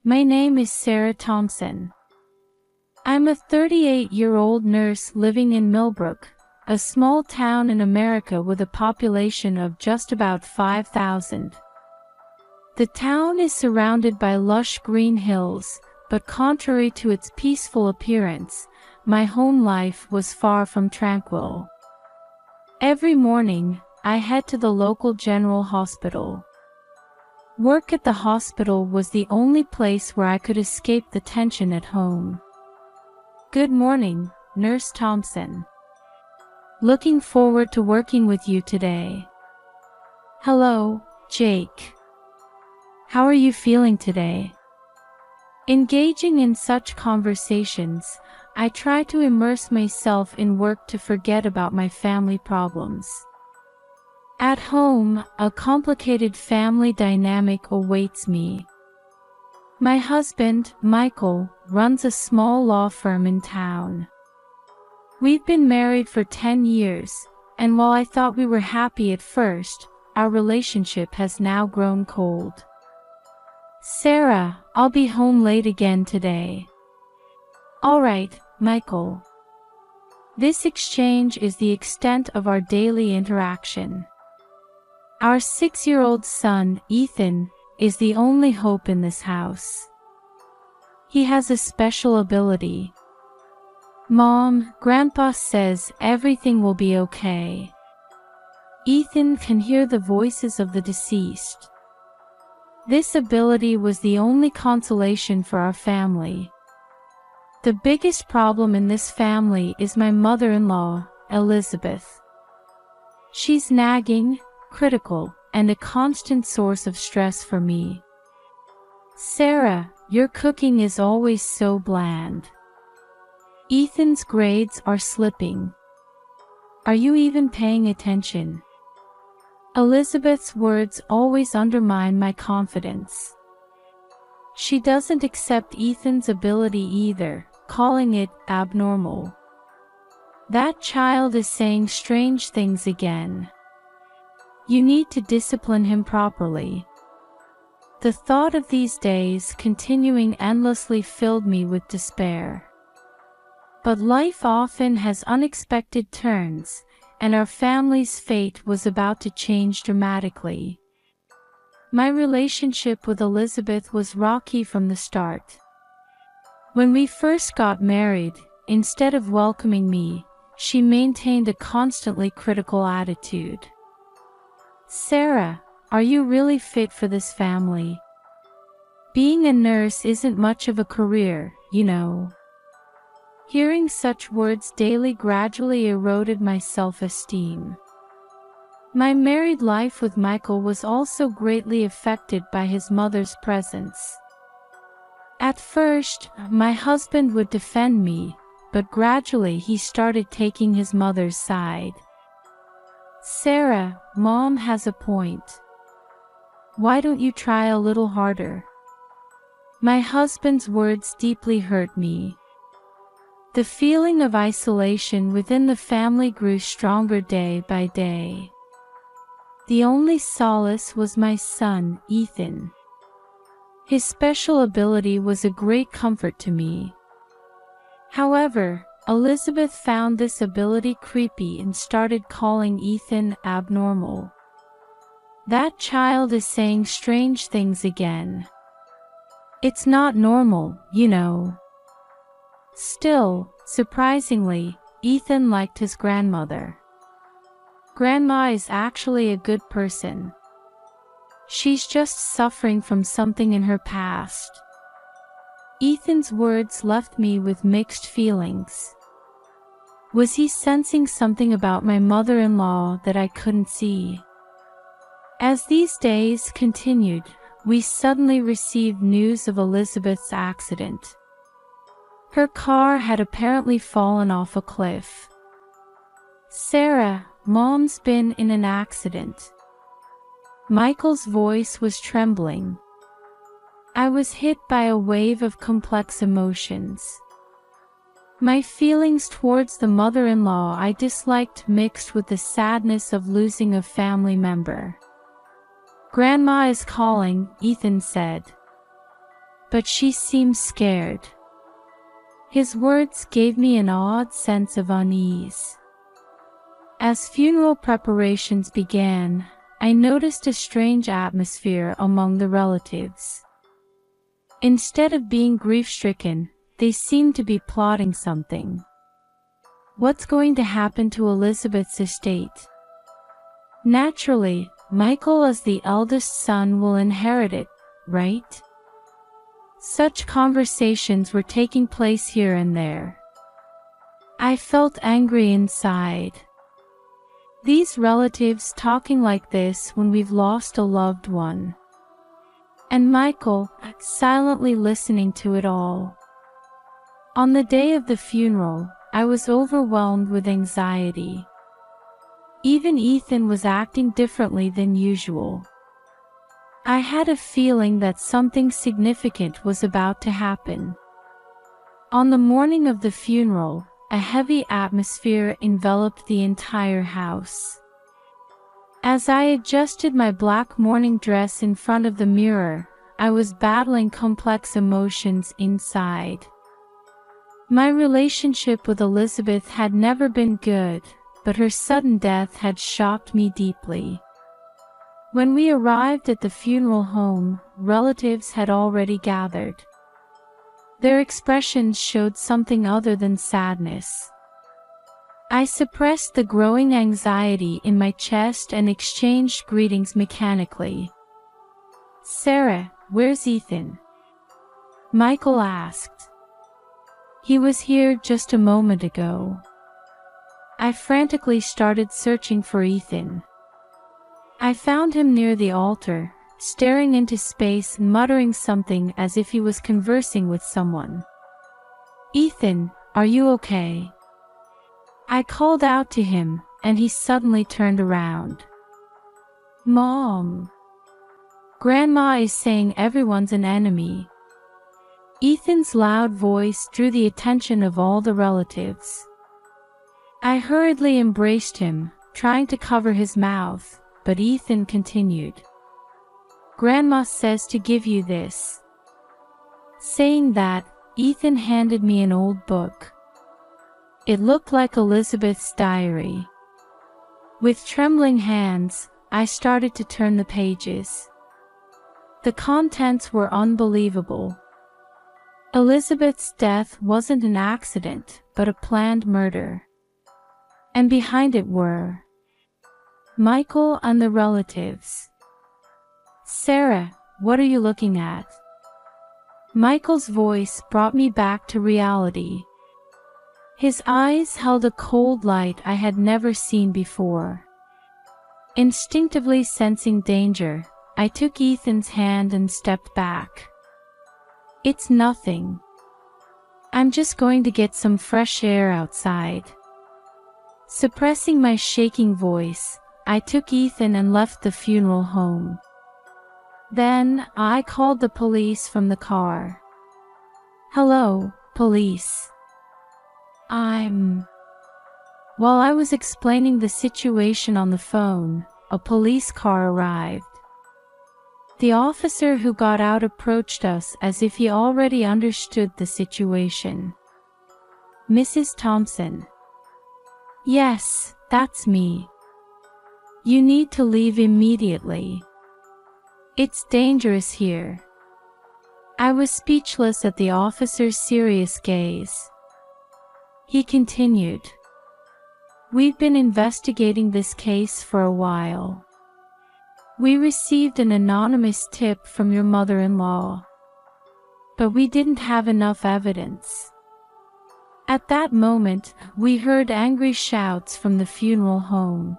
My name is Sarah Thompson. I'm a 38-year-old nurse living in Millbrook, a small town in America with a population of just about 5,000. The town is surrounded by lush green hills, but contrary to its peaceful appearance, my home life was far from tranquil. Every morning, I head to the local general hospital. Work at the hospital was the only place where I could escape the tension at home. Good morning, Nurse Thompson. Looking forward to working with you today. Hello, Jake. How are you feeling today? Engaging in such conversations, I try to immerse myself in work to forget about my family problems. At home, a complicated family dynamic awaits me. My husband, Michael, runs a small law firm in town. We've been married for 10 years, and while I thought we were happy at first, our relationship has now grown cold. Sarah, I'll be home late again today. All right, Michael. This exchange is the extent of our daily interaction. Our 6-year-old son, Ethan, is the only hope in this house. He has a special ability. Mom, Grandpa says everything will be okay. Ethan can hear the voices of the deceased. This ability was the only consolation for our family. The biggest problem in this family is my mother-in-law, Elizabeth. She's nagging, critical, and a constant source of stress for me. Sarah, your cooking is always so bland. Ethan's grades are slipping. Are you even paying attention? Elizabeth's words always undermine my confidence. She doesn't accept Ethan's ability either, calling it abnormal. That child is saying strange things again. You need to discipline him properly. The thought of these days continuing endlessly filled me with despair. But life often has unexpected turns, and our family's fate was about to change dramatically. My relationship with Elizabeth was rocky from the start. When we first got married, instead of welcoming me, she maintained a constantly critical attitude. Sarah, are you really fit for this family? Being a nurse isn't much of a career, you know. Hearing such words daily gradually eroded my self-esteem. My married life with Michael was also greatly affected by his mother's presence. At first, my husband would defend me, but gradually he started taking his mother's side. Sarah, Mom has a point. Why don't you try a little harder? My husband's words deeply hurt me. The feeling of isolation within the family grew stronger day by day. The only solace was my son, Ethan. His special ability was a great comfort to me. However, Elizabeth found this ability creepy and started calling Ethan abnormal. That child is saying strange things again. It's not normal, you know. Still, surprisingly, Ethan liked his grandmother. Grandma is actually a good person. She's just suffering from something in her past. Ethan's words left me with mixed feelings. Was he sensing something about my mother-in-law that I couldn't see? As these days continued, we suddenly received news of Elizabeth's accident. Her car had apparently fallen off a cliff. Sarah, Mom's been in an accident. Michael's voice was trembling. I was hit by a wave of complex emotions. My feelings towards the mother-in-law I disliked mixed with the sadness of losing a family member. Grandma is calling, Ethan said. but she seemed scared. His words gave me an odd sense of unease. As funeral preparations began, I noticed a strange atmosphere among the relatives. Instead of being grief-stricken, they seemed to be plotting something. What's going to happen to Elizabeth's estate? Naturally, Michael as the eldest son will inherit it, right? Such conversations were taking place here and there. I felt angry inside. These relatives talking like this when we've lost a loved one. And Michael, silently listening to it all. On the day of the funeral, I was overwhelmed with anxiety. Even Ethan was acting differently than usual. I had a feeling that something significant was about to happen. On the morning of the funeral, a heavy atmosphere enveloped the entire house. As I adjusted my black mourning dress in front of the mirror, I was battling complex emotions inside. My relationship with Elizabeth had never been good, but her sudden death had shocked me deeply. When we arrived at the funeral home, relatives had already gathered. Their expressions showed something other than sadness. I suppressed the growing anxiety in my chest and exchanged greetings mechanically. "Sarah, where's Ethan?" Michael asked. "He was here just a moment ago." I frantically started searching for Ethan. I found him near the altar, staring into space and muttering something as if he was conversing with someone. "Ethan, are you okay?" I called out to him, and he suddenly turned around. "Mom. Grandma is saying everyone's an enemy." Ethan's loud voice drew the attention of all the relatives. I hurriedly embraced him, trying to cover his mouth, but Ethan continued. "Grandma says to give you this." Saying that, Ethan handed me an old book. It looked like Elizabeth's diary. With trembling hands, I started to turn the pages. The contents were unbelievable. Elizabeth's death wasn't an accident, but a planned murder. And behind it were Michael and the relatives. "Sarah, what are you looking at?" Michael's voice brought me back to reality. His eyes held a cold light I had never seen before. Instinctively sensing danger, I took Ethan's hand and stepped back. "It's nothing. I'm just going to get some fresh air outside." Suppressing my shaking voice, I took Ethan and left the funeral home. Then, I called the police from the car. "Hello, police. While I was explaining the situation on the phone, a police car arrived. The officer who got out approached us as if he already understood the situation. "Mrs. Thompson." "Yes, that's me. You need to leave immediately. It's dangerous here." I was speechless at the officer's serious gaze. He continued. "We've been investigating this case for a while. We received an anonymous tip from your mother-in-law. But we didn't have enough evidence." At that moment, we heard angry shouts from the funeral home.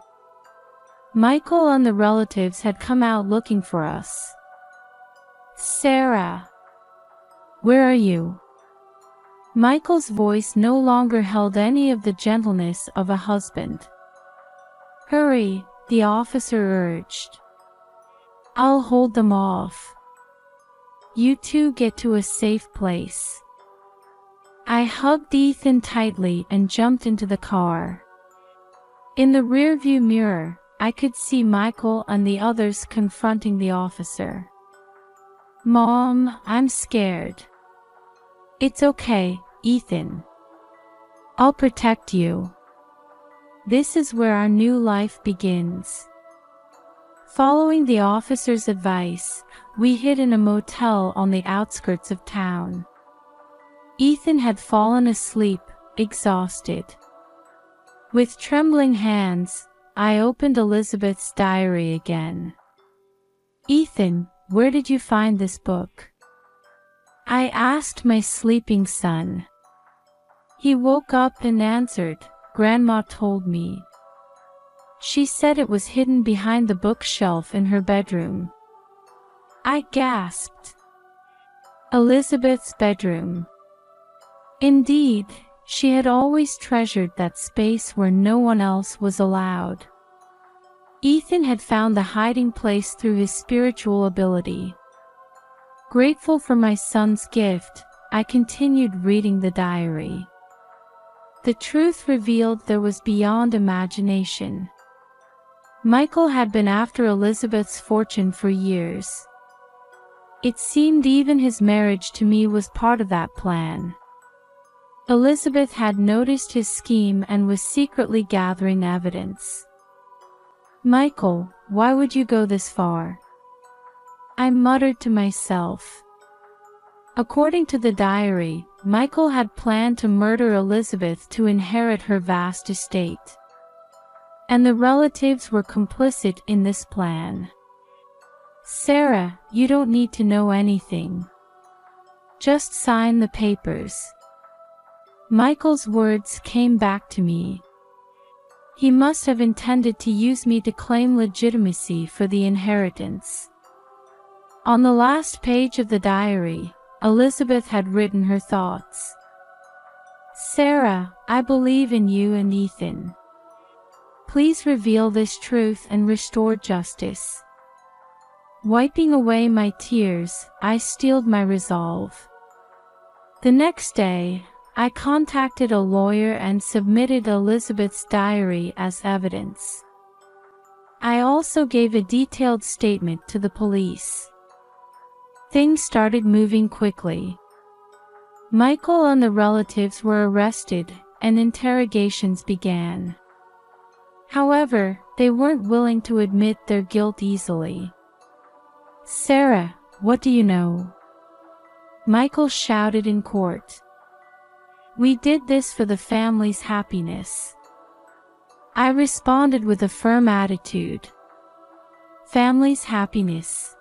Michael and the relatives had come out looking for us. "Sarah, where are you?" Michael's voice no longer held any of the gentleness of a husband. "Hurry," the officer urged. "I'll hold them off. You two get to a safe place." I hugged Ethan tightly and jumped into the car. In the rearview mirror, I could see Michael and the others confronting the officer. Mom, I'm scared. It's okay, Ethan. I'll protect you. This is where our new life begins. Following the officer's advice, we hid in a motel on the outskirts of town. Ethan had fallen asleep, exhausted. With trembling hands, I opened Elizabeth's diary again. Ethan, where did you find this book? I asked my sleeping son. He woke up and answered, Grandma told me. She said it was hidden behind the bookshelf in her bedroom. I gasped. Elizabeth's bedroom. Indeed, she had always treasured that space where no one else was allowed. Ethan had found the hiding place through his spiritual ability. Grateful for my son's gift, I continued reading the diary. The truth revealed there was beyond imagination. Michael had been after Elizabeth's fortune for years. It seemed even his marriage to me was part of that plan. Elizabeth had noticed his scheme and was secretly gathering evidence. Michael, why would you go this far? I muttered to myself. According to the diary, Michael had planned to murder Elizabeth to inherit her vast estate. And the relatives were complicit in this plan. Sarah, you don't need to know anything. Just sign the papers. Michael's words came back to me. He must have intended to use me to claim legitimacy for the inheritance. On the last page of the diary, Elizabeth had written her thoughts. Sarah, I believe in you and Ethan. Please reveal this truth and restore justice. Wiping away my tears, I steeled my resolve. The next day, I contacted a lawyer and submitted Elizabeth's diary as evidence. I also gave a detailed statement to the police. Things started moving quickly. Michael and the relatives were arrested, and interrogations began. However, they weren't willing to admit their guilt easily. Sarah, what do you know? Michael shouted in court. We did this for the family's happiness. I responded with a firm attitude. Family's happiness.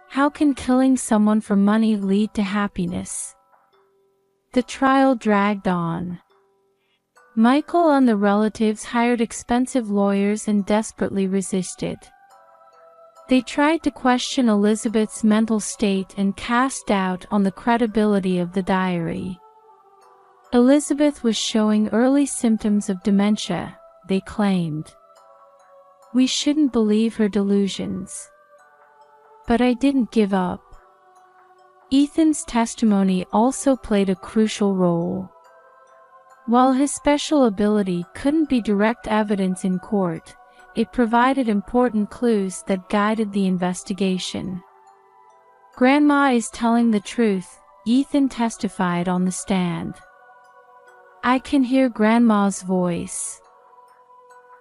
How can killing someone for money lead to happiness? The trial dragged on. Michael and the relatives hired expensive lawyers and desperately resisted. They tried to question Elizabeth's mental state and cast doubt on the credibility of the diary. Elizabeth was showing early symptoms of dementia, they claimed. We shouldn't believe her delusions. But I didn't give up. Ethan's testimony also played a crucial role. While his special ability couldn't be direct evidence in court, it provided important clues that guided the investigation. Grandma is telling the truth, Ethan testified on the stand. I can hear Grandma's voice.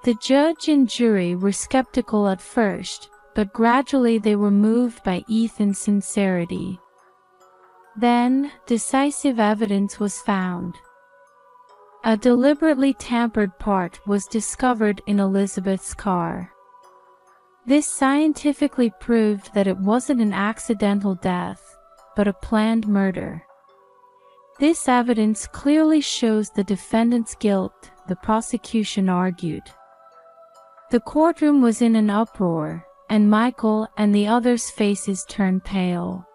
The judge and jury were skeptical at first, but gradually they were moved by Ethan's sincerity. Then, decisive evidence was found. A deliberately tampered part was discovered in Elizabeth's car. This scientifically proved that it wasn't an accidental death, but a planned murder. This evidence clearly shows the defendant's guilt, the prosecution argued. The courtroom was in an uproar, and Michael and the others' faces turned pale.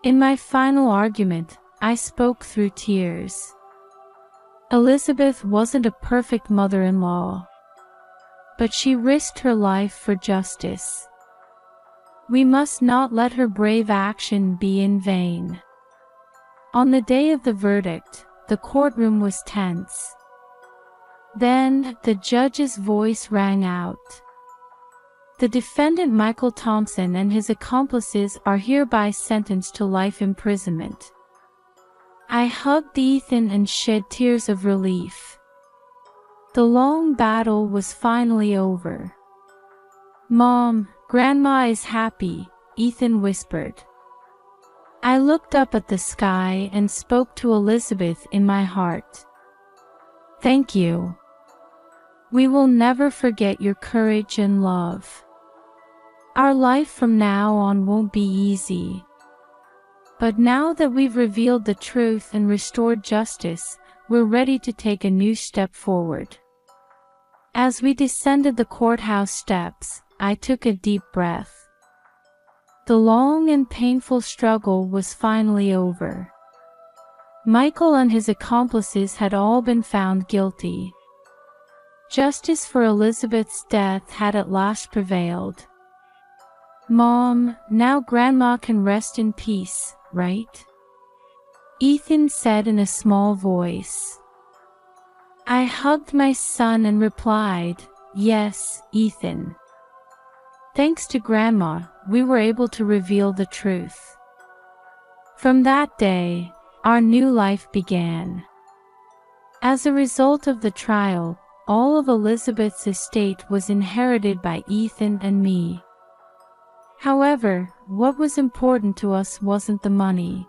In my final argument, I spoke through tears. Elizabeth wasn't a perfect mother-in-law, but she risked her life for justice. We must not let her brave action be in vain. On the day of the verdict, the courtroom was tense. Then, the judge's voice rang out. The defendant Michael Thompson and his accomplices are hereby sentenced to life imprisonment. I hugged Ethan and shed tears of relief. The long battle was finally over. "Mom, Grandma is happy," Ethan whispered. I looked up at the sky and spoke to Elizabeth in my heart. "Thank you. We will never forget your courage and love. Our life from now on won't be easy. But now that we've revealed the truth and restored justice, we're ready to take a new step forward." As we descended the courthouse steps, I took a deep breath. The long and painful struggle was finally over. Michael and his accomplices had all been found guilty. Justice for Elizabeth's death had at last prevailed. "Mom, now Grandma can rest in peace, right?" Ethan said in a small voice. I hugged my son and replied, "Yes, Ethan. Thanks to Grandma, we were able to reveal the truth." From that day, our new life began. As a result of the trial, all of Elizabeth's estate was inherited by Ethan and me. However, what was important to us wasn't the money.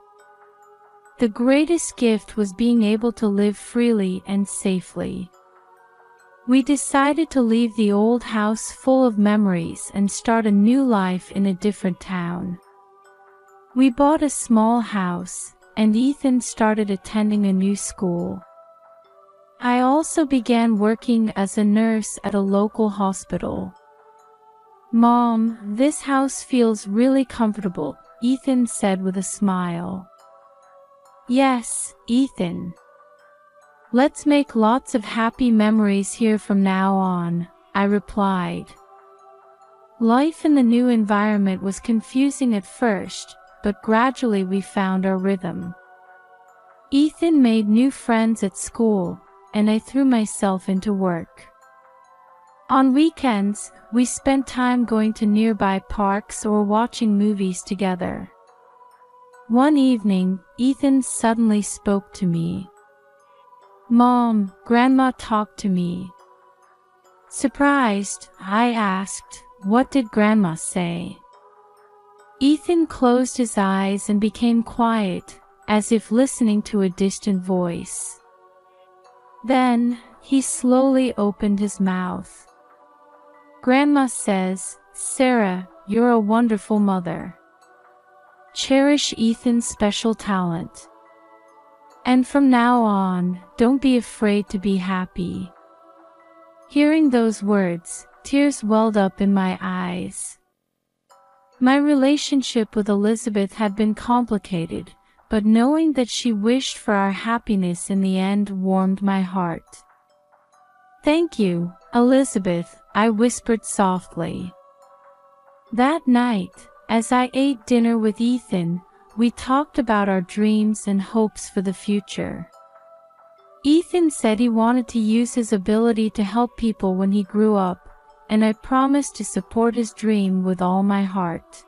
The greatest gift was being able to live freely and safely. We decided to leave the old house full of memories and start a new life in a different town. We bought a small house, and Ethan started attending a new school. I also began working as a nurse at a local hospital. "Mom, this house feels really comfortable," Ethan said with a smile. "Yes, Ethan. Let's make lots of happy memories here from now on," I replied. Life in the new environment was confusing at first, but gradually we found our rhythm. Ethan made new friends at school, and I threw myself into work. On weekends, we spent time going to nearby parks or watching movies together. One evening, Ethan suddenly spoke to me. "Mom, Grandma talked to me." Surprised, I asked, "What did Grandma say?" Ethan closed his eyes and became quiet, as if listening to a distant voice. Then, he slowly opened his mouth. "Grandma says, Sarah, you're a wonderful mother. Cherish Ethan's special talent. And from now on, don't be afraid to be happy." Hearing those words, tears welled up in my eyes. My relationship with Elizabeth had been complicated, but knowing that she wished for our happiness in the end warmed my heart. "Thank you, Elizabeth," I whispered softly. That night, as I ate dinner with Ethan, we talked about our dreams and hopes for the future. Ethan said he wanted to use his ability to help people when he grew up, and I promised to support his dream with all my heart.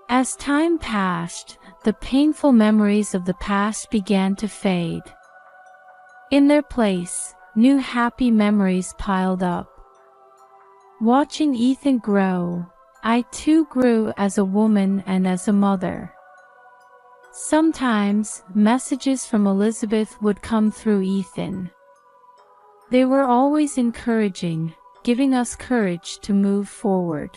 As time passed, the painful memories of the past began to fade. In their place, new happy memories piled up. Watching Ethan grow, I too grew as a woman and as a mother. Sometimes, messages from Elizabeth would come through Ethan. They were always encouraging, giving us courage to move forward.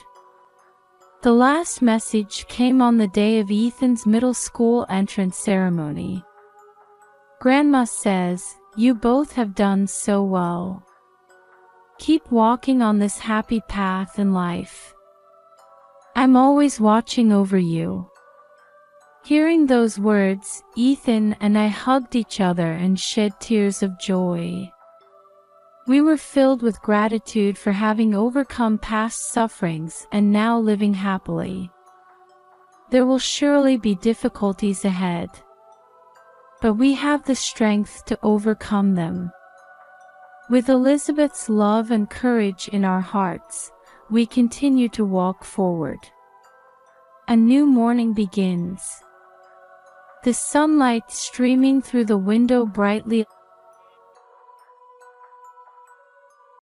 The last message came on the day of Ethan's middle school entrance ceremony. "Grandma says, you both have done so well. Keep walking on this happy path in life. I'm always watching over you." Hearing those words, Ethan and I hugged each other and shed tears of joy. We were filled with gratitude for having overcome past sufferings and now living happily. There will surely be difficulties ahead, but we have the strength to overcome them. With Elizabeth's love and courage in our hearts, we continue to walk forward. A new morning begins. The sunlight streaming through the window brightly